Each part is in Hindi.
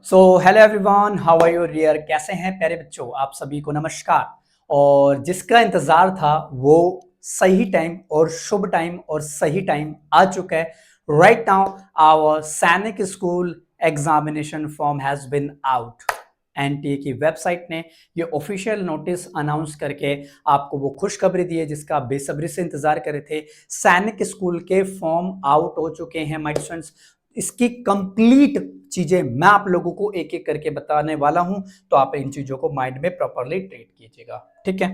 So hello everyone, how are you dear. कैसे हैं प्यारे बच्चों? आप सभी को नमस्कार। और जिसका इंतजार था वो सही टाइम और शुभ टाइम और सही टाइम आ चुका है। Right now our Sainik school examination form has been out. NTA की वेबसाइट ने ये ऑफिशियल नोटिस अनाउंस करके आपको वो खुशखबरी दी है जिसका आप बेसब्री से इंतजार कर रहे थे। सैनिक स्कूल के फॉर्म आउट हो चुके हैं माय स्टूडेंट्स। इसकी कंप्लीट चीजें मैं आप लोगों को एक एक करके बताने वाला हूं, तो आप इन चीजों को माइंड में प्रॉपरली ट्रीट कीजिएगा। ठीक है,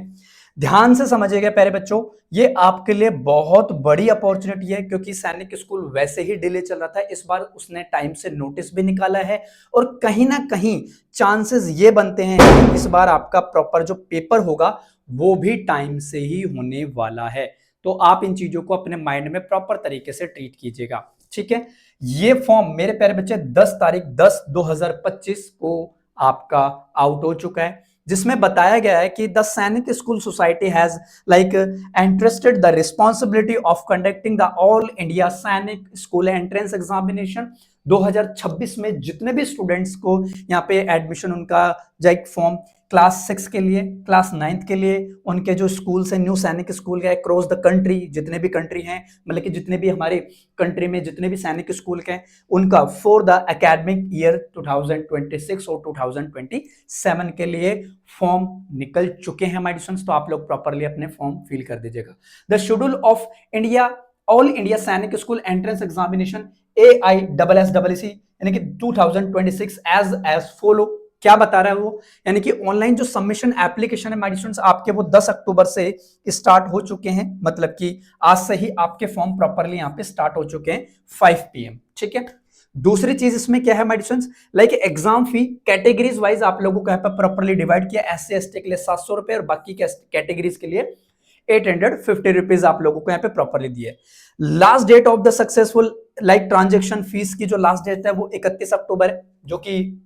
ध्यान से समझिएगा प्यारे बच्चों, ये आपके लिए बहुत बड़ी अपॉर्चुनिटी है क्योंकि सैनिक स्कूल वैसे ही डिले चल रहा था। इस बार उसने टाइम से नोटिस भी निकाला है और कहीं ना कहीं चांसेस ये बनते हैं कि इस बार आपका प्रॉपर जो पेपर होगा वो भी टाइम से ही होने वाला है। तो आप इन चीजों को अपने माइंड में प्रॉपर तरीके से ट्रीट कीजिएगा। ठीक है, ये फॉर्म मेरे प्यारे बच्चे 10 तारीख 10/2025 को आपका आउट हो चुका है, जिसमें बताया गया है कि द सैनिक school society has like entrusted the responsibility of conducting the all India सैनिक स्कूल एंट्रेंस एग्जामिनेशन 2026 में जितने भी स्टूडेंट्स को यहाँ पे एडमिशन उनका जाए फॉर्म क्लास 6 के लिए, क्लास 9th के लिए, उनके जो स्कूल से न्यू सैनिक स्कूल गए क्रॉस द कंट्री, जितने भी कंट्री हैं, मतलब कि जितने भी हमारे कंट्री में जितने भी सैनिक स्कूल के, उनका फॉर द एकेडमिक ईयर 2026 और 2027 के लिए फॉर्म निकल चुके हैं माय स्टूडेंट्स। तो आप लोग प्रॉपरली अपने फॉर्म फिल कर दीजिएगा। The schedule of India all India सैनिक स्कूल एंट्रेंस एग्जामिनेशन AISSEC यानी कि 2026 एज फॉलो। क्या बता रहा है वो, यानी कि ऑनलाइन जो सबमिशन एप्लीकेशन है माय स्टूडेंट्स आपके वो 10 अक्टूबर से स्टार्ट हो चुके हैं, मतलब कि आज से ही आपके फॉर्म प्रॉपरली यहाँ पे स्टार्ट हो चुके हैं 5 PM। ठीक है, दूसरी चीज इसमें क्या है my students, like exam fee categories wise आप लोगों को यहाँ पे प्रॉपरली डिवाइड किया। SC ST के लिए 700 रुपए और बाकी कैटेगरीज के लिए 850 रुपीज आप लोगों को यहाँ पे प्रॉपरली दिए। Last date of the successful like transaction fees की जो लास्ट डेट है वो 31 अक्टूबर है, जो कि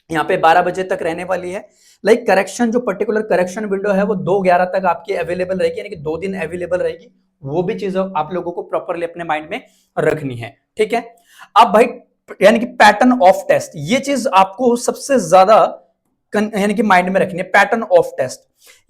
यहाँ पे 12 बजे तक रहने वाली है। लाइक करेक्शन जो पर्टिकुलर करेक्शन विंडो है वो 2/11 तक आपकी अवेलेबल रहेगी, यानी कि 2 दिन अवेलेबल रहेगी। वो भी चीज आप लोगों को प्रॉपरली अपने माइंड में रखनी है। ठीक है, अब भाई यानी कि पैटर्न ऑफ टेस्ट, ये चीज आपको सबसे ज्यादा यानी कि माइंड में रखनी है। पैटर्न ऑफ टेस्ट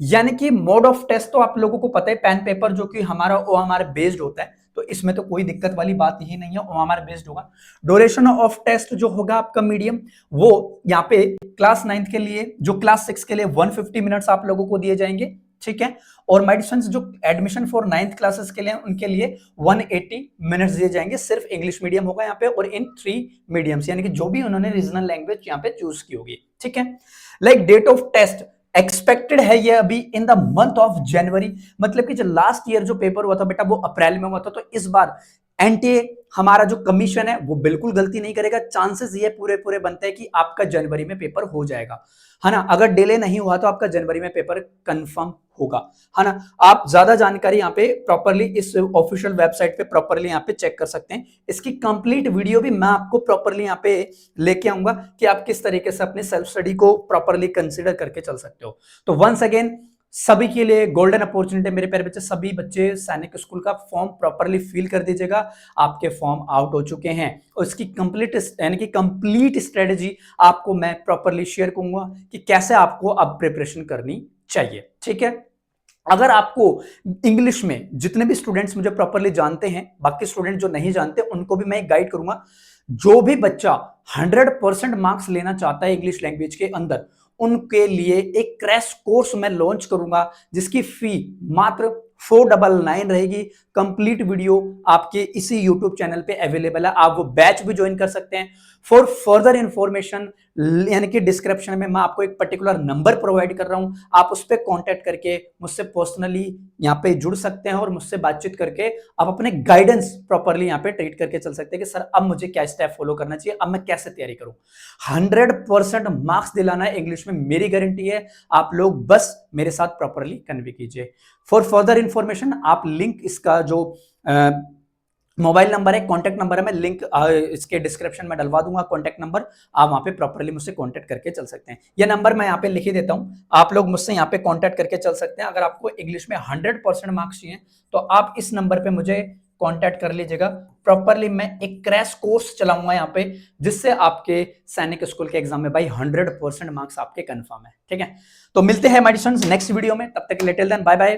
यानी कि मोड ऑफ टेस्ट तो आप लोगों को पता है, पेन पेपर जो कि हमारा बेस्ड होता है, तो इसमें तो कोई दिक्कत वाली बात ही नहीं है, वो हमारा बेस्ड होगा। ड्यूरेशन ऑफ टेस्ट जो होगा आपका मीडियम, वो यहाँ पे क्लास 9th के लिए, जो क्लास 6 के लिए 150 मिनट्स आप लोगों को दिए जाएंगे। ठीक है, और माय स्टूडेंट्स जो एडमिशन फॉर 9th क्लासेस के लिए उनके लिए 180 मिनट्स दिए जाएंगे। सिर्फ इंग्लिश मीडियम होगा यहाँ पे और इन 3 मीडियम्स, यानी कि जो भी उन्होंने रीजनल लैंग्वेज यहाँ पे चूज की होगी। ठीक है, like date of test expected है ये अभी in the month of January, मतलब कि जो लास्ट ईयर जो पेपर हुआ था बेटा वो अप्रैल में हुआ था, तो इस बार एनटीए हमारा जो कमीशन है वो बिल्कुल गलती नहीं करेगा। चांसेस ये पूरे पूरे बनते हैं कि आपका जनवरी में पेपर हो जाएगा, है ना। अगर डिले नहीं हुआ तो आपका जनवरी में पेपर कंफर्म होगा, है ना। आप ज्यादा जानकारी यहाँ पे प्रॉपरली इस ऑफिशियल वेबसाइट पे प्रॉपरली यहाँ पे चेक कर सकते हैं। इसकी कंप्लीट वीडियो भी मैं आपको प्रॉपरली यहाँ पे लेके आऊंगा कि आप किस तरीके से अपने सेल्फ स्टडी को प्रॉपरली कंसिडर करके चल सकते हो। तो वंस अगेन सभी के लिए गोल्डन अपॉर्चुनिटी मेरे प्यारे बच्चे, सभी बच्चे सैनिक स्कूल का फॉर्म प्रॉपरली फिल कर दीजिएगा। आपके फॉर्म आउट हो चुके हैं और इसकी कंप्लीट यानी कि कंप्लीट स्ट्रेटेजी आपको मैं प्रॉपरली शेयर करूंगा कि कैसे आपको अब प्रिपरेशन करनी चाहिए। ठीक है, अगर आपको इंग्लिश में जितने भी स्टूडेंट्स मुझे प्रॉपरली जानते हैं, बाकी स्टूडेंट जो नहीं जानते उनको भी मैं गाइड करूंगा। जो भी बच्चा 100% मार्क्स लेना चाहता है इंग्लिश लैंग्वेज के अंदर, उनके लिए एक क्रैश कोर्स मैं लॉन्च करूंगा जिसकी फी मात्र 499 रहेगी। कंप्लीट वीडियो आपके इसी यूट्यूब चैनल पे अवेलेबल है, आप वो बैच भी ज्वाइन कर सकते हैं। फॉर फर्दर इंफॉर्मेशन यानी कि डिस्क्रिप्शन में मैं आपको एक पर्टिकुलर नंबर प्रोवाइड कर रहा हूं, आप उस पर कॉन्टेक्ट करके मुझसे पर्सनली यहाँ पे जुड़ सकते हैं और मुझसे बातचीत करके आप अपने गाइडेंस प्रॉपरली यहाँ पे ट्रीट करके चल सकते हैं कि सर अब मुझे क्या स्टेप फॉलो करना चाहिए, अब मैं कैसे तैयारी करूं। 100% मार्क्स दिलाना है इंग्लिश में, मेरी गारंटी है। आप लोग बस मेरे साथ प्रॉपरली कन्वे कीजिए। फॉर फर्दर इंफॉर्मेशन आप लिंक, इसका जो मोबाइल नंबर है, कॉन्टैक्ट नंबर है, मैं लिंक इसके डिस्क्रिप्शन में डलवा दूंगा, कॉन्टैक्ट नंबर, आप वहां पे प्रॉपरली मुझसे कॉन्टैक्ट करके चल सकते हैं। ये नंबर मैं यहाँ पे लिख ही देता हूं, आप लोग मुझसे यहाँ पे कॉन्टैक्ट करके चल सकते हैं। अगर आपको इंग्लिश में 100% मार्क्स चाहिए तो आप इस नंबर पे मुझे कांटेक्ट कर लीजिएगा। प्रॉपरली मैं एक क्रैश कोर्स चलाऊंगा यहाँ पे, जिससे आपके सैनिक स्कूल के एग्जाम में भाई 100% मार्क्स आपके कंफर्म है। ठीक है, तो मिलते हैं माय स्टूडेंट्स नेक्स्ट वीडियो में, तब तक के लिए टिल देन बाय बाय।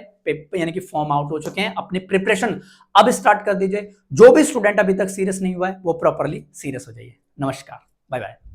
यानी कि फॉर्म आउट हो चुके हैं, अपनी प्रिपरेशन अब स्टार्ट कर दीजिए। जो भी स्टूडेंट अभी तक सीरियस नहीं हुआ है वो प्रॉपरली सीरियस हो जाइए। नमस्कार, बाय बाय।